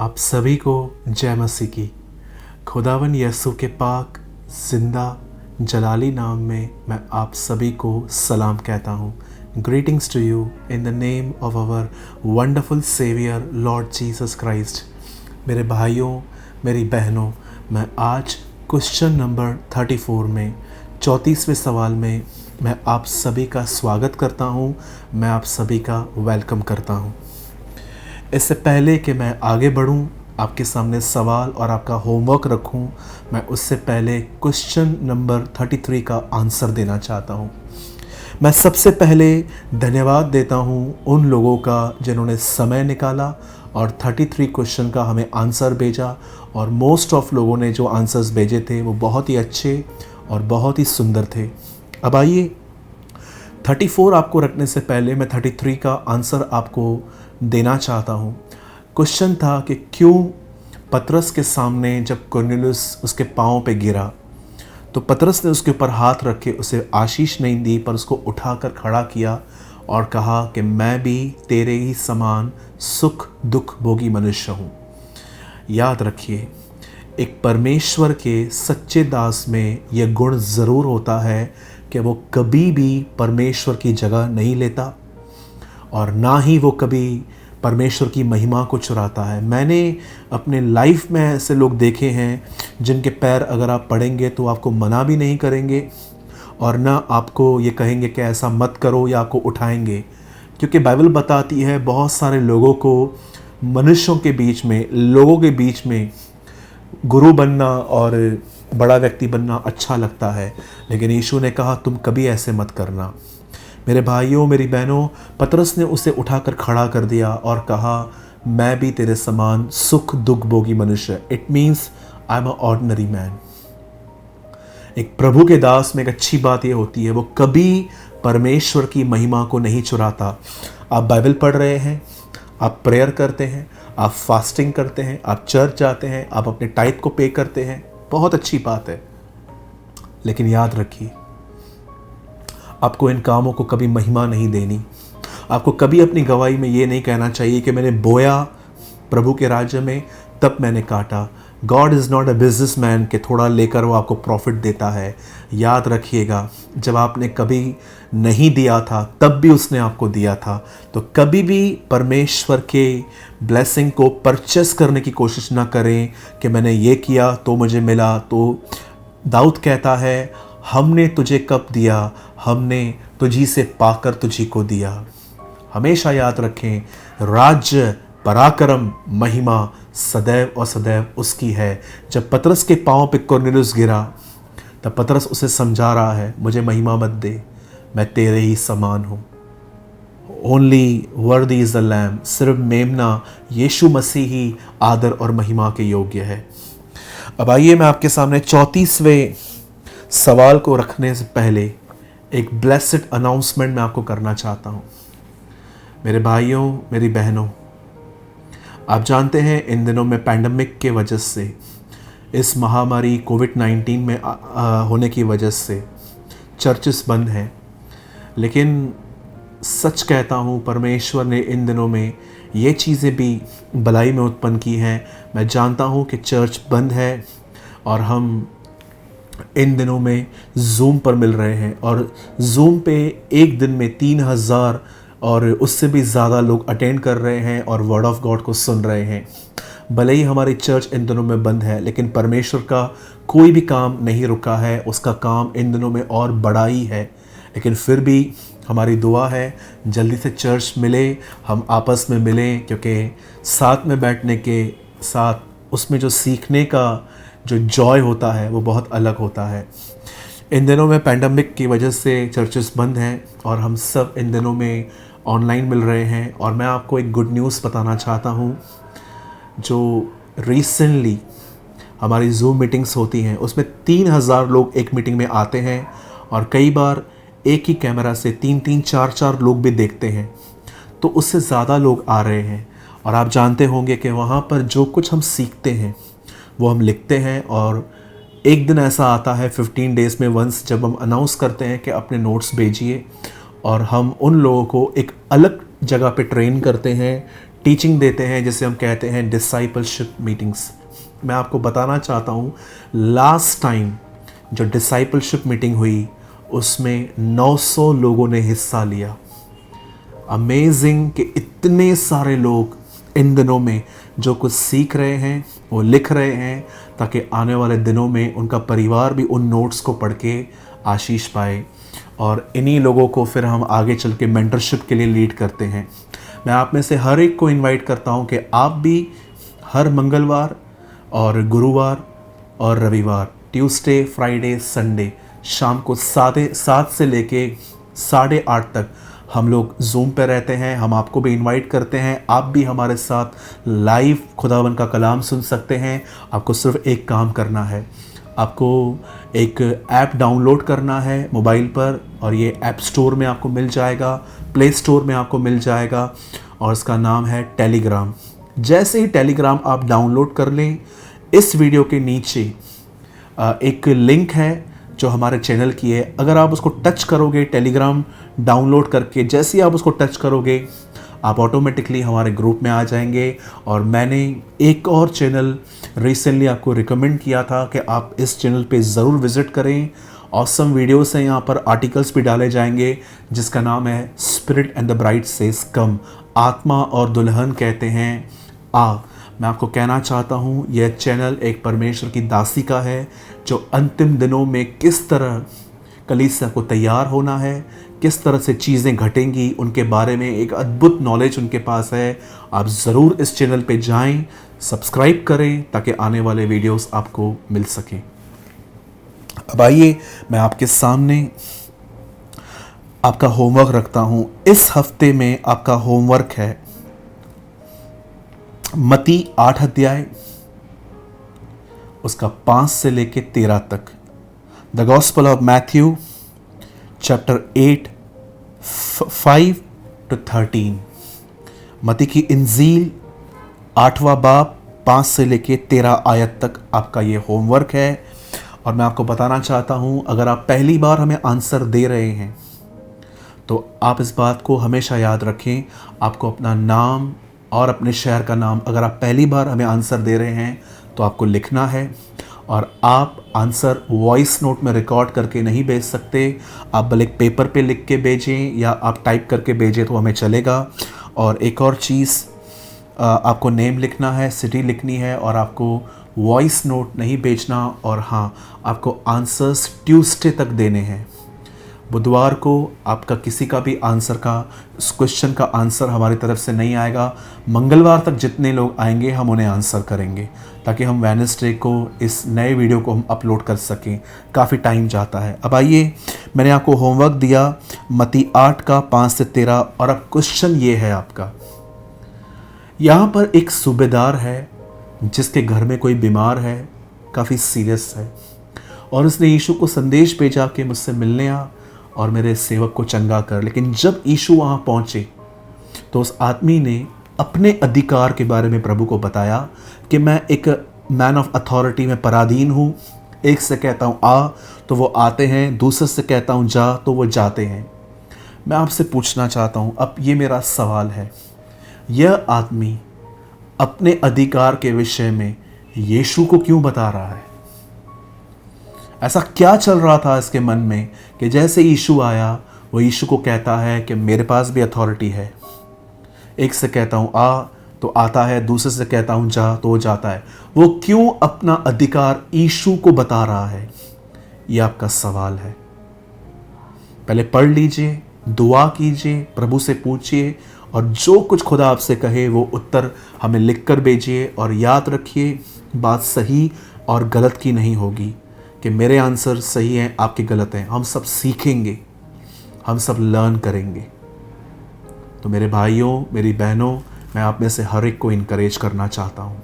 आप सभी को जय मसीह की। खुदावन यीशु के पाक जिंदा जलाली नाम में मैं आप सभी को सलाम कहता हूँ। Greetings to you in the name of our wonderful saviour Lord Jesus Christ. मेरे भाइयों, मेरी बहनों, मैं आज क्वेश्चन नंबर 34 में 34वें सवाल में मैं आप सभी का स्वागत करता हूँ, मैं आप सभी का वेलकम करता हूँ। इससे पहले कि मैं आगे बढ़ूं, आपके सामने सवाल और आपका होमवर्क रखूं, मैं उससे पहले क्वेश्चन नंबर 33 का आंसर देना चाहता हूं। मैं सबसे पहले धन्यवाद देता हूं उन लोगों का जिन्होंने समय निकाला और 33 क्वेश्चन का हमें आंसर भेजा, और मोस्ट ऑफ लोगों ने जो आंसर्स भेजे थे वो बहुत ही अच्छे और बहुत ही सुंदर थे। अब आइए 34 आपको रखने से पहले मैं 33 का आंसर आपको देना चाहता हूँ। क्वेश्चन था कि क्यों पतरस के सामने जब कुरनेलियुस उसके पाँव पे गिरा तो पतरस ने उसके ऊपर हाथ रख के उसे आशीष नहीं दी, पर उसको उठाकर खड़ा किया और कहा कि मैं भी तेरे ही समान सुख दुख भोगी मनुष्य हूँ। याद रखिए, एक परमेश्वर के सच्चे दास में यह गुण ज़रूर होता है कि वो कभी भी परमेश्वर की जगह नहीं लेता और ना ही वो कभी परमेश्वर की महिमा को चुराता है। मैंने अपने लाइफ में ऐसे लोग देखे हैं जिनके पैर अगर आप पड़ेंगे तो आपको मना भी नहीं करेंगे और ना आपको ये कहेंगे कि ऐसा मत करो या आपको उठाएंगे, क्योंकि बाइबल बताती है बहुत सारे लोगों को मनुष्यों के बीच में, लोगों के बीच में गुरु बनना और बड़ा व्यक्ति बनना अच्छा लगता है, लेकिन यीशु ने कहा तुम कभी ऐसे मत करना। मेरे भाइयों, मेरी बहनों, पतरस ने उसे उठाकर खड़ा कर दिया और कहा मैं भी तेरे समान सुख दुख भोगी मनुष्य। It means I am a ordinary man. एक प्रभु के दास में एक अच्छी बात यह होती है वो कभी परमेश्वर की महिमा को नहीं चुराता। आप बाइबल पढ़ रहे हैं, आप प्रेयर करते हैं, आप फास्टिंग करते हैं, आप चर्च जाते हैं, आप अपने टाइप को पे करते हैं, बहुत अच्छी बात है, लेकिन याद रखिए आपको इन कामों को कभी महिमा नहीं देनी। आपको कभी अपनी गवाही में ये नहीं कहना चाहिए कि मैंने बोया प्रभु के राज्य में तब मैंने काटा। God is not a business man कि थोड़ा लेकर वो आपको प्रॉफिट देता है। याद रखिएगा, जब आपने कभी नहीं दिया था तब भी उसने आपको दिया था। तो कभी भी परमेश्वर के ब्लेसिंग को परचेस करने की कोशिश ना करें कि मैंने ये किया तो मुझे मिला। तो दाऊद कहता है हमने तुझे कब दिया, हमने तुझी से पाकर तुझी को दिया। हमेशा याद रखें, राज्य पराक्रम महिमा सदैव और सदैव उसकी है। जब पतरस के पांव पे कुरनेलियुस गिरा तब पतरस उसे समझा रहा है मुझे महिमा मत दे, मैं तेरे ही समान हूँ। ओनली वर्दी इज़ द लैम, सिर्फ मेमना यीशु मसीह ही आदर और महिमा के योग्य है। अब आइए मैं आपके सामने 34वें सवाल को रखने से पहले एक ब्लेस्ड अनाउंसमेंट मैं आपको करना चाहता हूँ। मेरे भाइयों, मेरी बहनों, आप जानते हैं इन दिनों में पैंडमिक के वजह से, इस महामारी कोविड-19 में होने की वजह से चर्चेस बंद हैं, लेकिन सच कहता हूँ परमेश्वर ने इन दिनों में ये चीज़ें भी भलाई में उत्पन्न की हैं। मैं जानता हूँ कि चर्च बंद है और हम इन दिनों में ज़ूम पर मिल रहे हैं और ज़ूम पे एक दिन में 3000 और उससे भी ज़्यादा लोग अटेंड कर रहे हैं और वर्ड ऑफ गॉड को सुन रहे हैं। भले ही हमारी चर्च इन दिनों में बंद है, लेकिन परमेश्वर का कोई भी काम नहीं रुका है, उसका काम इन दिनों में और बड़ा ही है। लेकिन फिर भी हमारी दुआ है जल्दी से चर्च मिले, हम आपस में मिलें, क्योंकि साथ में बैठने के साथ उसमें जो सीखने का जो जॉय होता है वो बहुत अलग होता है। इन दिनों में पैंडमिक की वजह से चर्चेस बंद हैं और हम सब इन दिनों में ऑनलाइन मिल रहे हैं। और मैं आपको एक गुड न्यूज़ बताना चाहता हूँ। जो रिसेंटली हमारी ज़ूम मीटिंग्स होती हैं उसमें 3000 लोग एक मीटिंग में आते हैं और कई बार एक ही कैमरा से 3-3, 4-4 लोग भी देखते हैं, तो उससे ज़्यादा लोग आ रहे हैं। और आप जानते होंगे कि वहाँ पर जो कुछ हम सीखते हैं वो हम लिखते हैं, और एक दिन ऐसा आता है 15 डेज़ में वंस जब हम अनाउंस करते हैं कि अपने नोट्स भेजिए, और हम उन लोगों को एक अलग जगह पे ट्रेन करते हैं टीचिंग देते हैं, जिसे हम कहते हैं डिसाइपलशिप मीटिंग्स। मैं आपको बताना चाहता हूँ, लास्ट टाइम जो डिसाइपलशिप मीटिंग हुई उसमें 900 लोगों ने हिस्सा लिया। अमेजिंग कि इतने सारे लोग इन दिनों में जो कुछ सीख रहे हैं वो लिख रहे हैं, ताकि आने वाले दिनों में उनका परिवार भी उन नोट्स को पढ़ के आशीष पाए। और इन्हीं लोगों को फिर हम आगे चल के मेंटरशिप के लिए लीड करते हैं। मैं आप में से हर एक को इनवाइट करता हूं कि आप भी हर मंगलवार और गुरुवार और रविवार, ट्यूसडे, फ्राइडे, संडे शाम को 7 से लेके 8:30 तक हम लोग जूम पे रहते हैं। हम आपको भी इनवाइट करते हैं, आप भी हमारे साथ लाइव खुदावन का कलाम सुन सकते हैं। आपको सिर्फ एक काम करना है, आपको एक ऐप डाउनलोड करना है मोबाइल पर, और ये ऐप स्टोर में आपको मिल जाएगा, प्ले स्टोर में आपको मिल जाएगा, और इसका नाम है टेलीग्राम। जैसे ही टेलीग्राम आप डाउनलोड कर लें, इस वीडियो के नीचे एक लिंक है जो हमारे चैनल की है। अगर आप उसको टच करोगे, टेलीग्राम डाउनलोड करके जैसे ही आप उसको टच करोगे, आप ऑटोमेटिकली हमारे ग्रुप में आ जाएंगे। और मैंने एक और चैनल रिसेंटली आपको रिकमेंड किया था कि आप इस चैनल पे ज़रूर विज़िट करें। ऑसम वीडियोस हैं, यहाँ पर आर्टिकल्स भी डाले जाएंगे, जिसका नाम है spirit and the bride says come. आत्मा और दुल्हन कहते हैं आ। मैं आपको कहना चाहता हूँ, यह चैनल एक परमेश्वर की दासी का है, जो अंतिम दिनों में किस तरह कलीसिया को तैयार होना है, किस तरह से चीज़ें घटेंगी, उनके बारे में एक अद्भुत नॉलेज उनके पास है। आप ज़रूर इस चैनल पे जाएं, सब्सक्राइब करें, ताकि आने वाले वीडियोस आपको मिल सकें। अब आइए, मैं आपके सामने आपका होमवर्क रखता हूँ। इस हफ्ते में आपका होमवर्क है मत्ती 8 अध्याय, उसका 5 से लेके 13 तक। The gospel of Matthew chapter 8 5 to 13। मत्ती की इंजील 8वां बाब 5 से लेके 13 आयत तक आपका ये होमवर्क है। और मैं आपको बताना चाहता हूँ, अगर आप पहली बार हमें आंसर दे रहे हैं तो आप इस बात को हमेशा याद रखें, आपको अपना नाम और अपने शहर का नाम, अगर आप पहली बार हमें आंसर दे रहे हैं तो आपको लिखना है। और आप आंसर वॉइस नोट में रिकॉर्ड करके नहीं भेज सकते, आप भले पेपर पे लिख के भेजें या आप टाइप करके भेजें तो हमें चलेगा। और एक और चीज़, आपको नेम लिखना है, सिटी लिखनी है, और आपको वॉइस नोट नहीं भेजना। और हाँ, आपको आंसर्स ट्यूसडे तक देने हैं। बुधवार को आपका किसी का भी आंसर का, क्वेश्चन का आंसर हमारी तरफ से नहीं आएगा। मंगलवार तक जितने लोग आएंगे हम उन्हें आंसर करेंगे, ताकि हम वेडनेसडे को इस नए वीडियो को हम अपलोड कर सकें। काफ़ी टाइम जाता है। अब आइए, मैंने आपको होमवर्क दिया मत्ती 8 का 5 से 13, और अब क्वेश्चन ये है आपका। यहाँ पर एक सूबेदार है जिसके घर में कोई बीमार है, काफ़ी सीरियस है, और उसने यीशु को संदेश भेजा कि मुझसे मिलने आ और मेरे सेवक को चंगा कर। लेकिन जब यीशु वहाँ पहुँचे तो उस आदमी ने अपने अधिकार के बारे में प्रभु को बताया कि मैं एक मैन ऑफ अथॉरिटी में पराधीन हूँ। एक से कहता हूँ आ तो वो आते हैं, दूसरे से कहता हूँ जा तो वो जाते हैं। मैं आपसे पूछना चाहता हूँ, अब ये मेरा सवाल है, यह आदमी अपने अधिकार के विषय में यीशु को क्यों बता रहा है? ऐसा क्या चल रहा था इसके मन में कि जैसे यीशु आया वो यीशु को कहता है कि मेरे पास भी अथॉरिटी है। एक से कहता हूँ आ तो आता है, दूसरे से कहता हूँ जा तो वो जाता है। वो क्यों अपना अधिकार यीशु को बता रहा है? ये आपका सवाल है। पहले पढ़ लीजिए, दुआ कीजिए, प्रभु से पूछिए, और जो कुछ खुदा आपसे कहे वो उत्तर हमें लिखकर भेजिए। और याद रखिए, बात सही और गलत की नहीं होगी कि मेरे आंसर सही हैं, आपके गलत हैं। हम सब सीखेंगे, हम सब लर्न करेंगे। तो मेरे भाइयों, मेरी बहनों, मैं आप में से हर एक को इनकरेज करना चाहता हूँ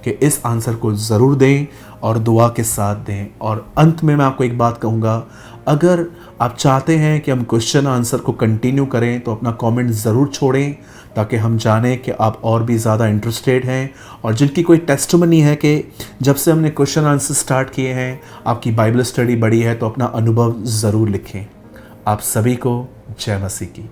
कि इस आंसर को ज़रूर दें और दुआ के साथ दें। और अंत में मैं आपको एक बात कहूँगा, अगर आप चाहते हैं कि हम क्वेश्चन आंसर को कंटिन्यू करें तो अपना कमेंट ज़रूर छोड़ें, ताकि हम जानें कि आप और भी ज़्यादा इंटरेस्टेड हैं। और जिनकी कोई टेस्टिमनी है कि जब से हमने क्वेश्चन आंसर स्टार्ट किए हैं आपकी बाइबल स्टडी बढ़ी है, तो अपना अनुभव ज़रूर लिखें। आप सभी को जय मसीह की।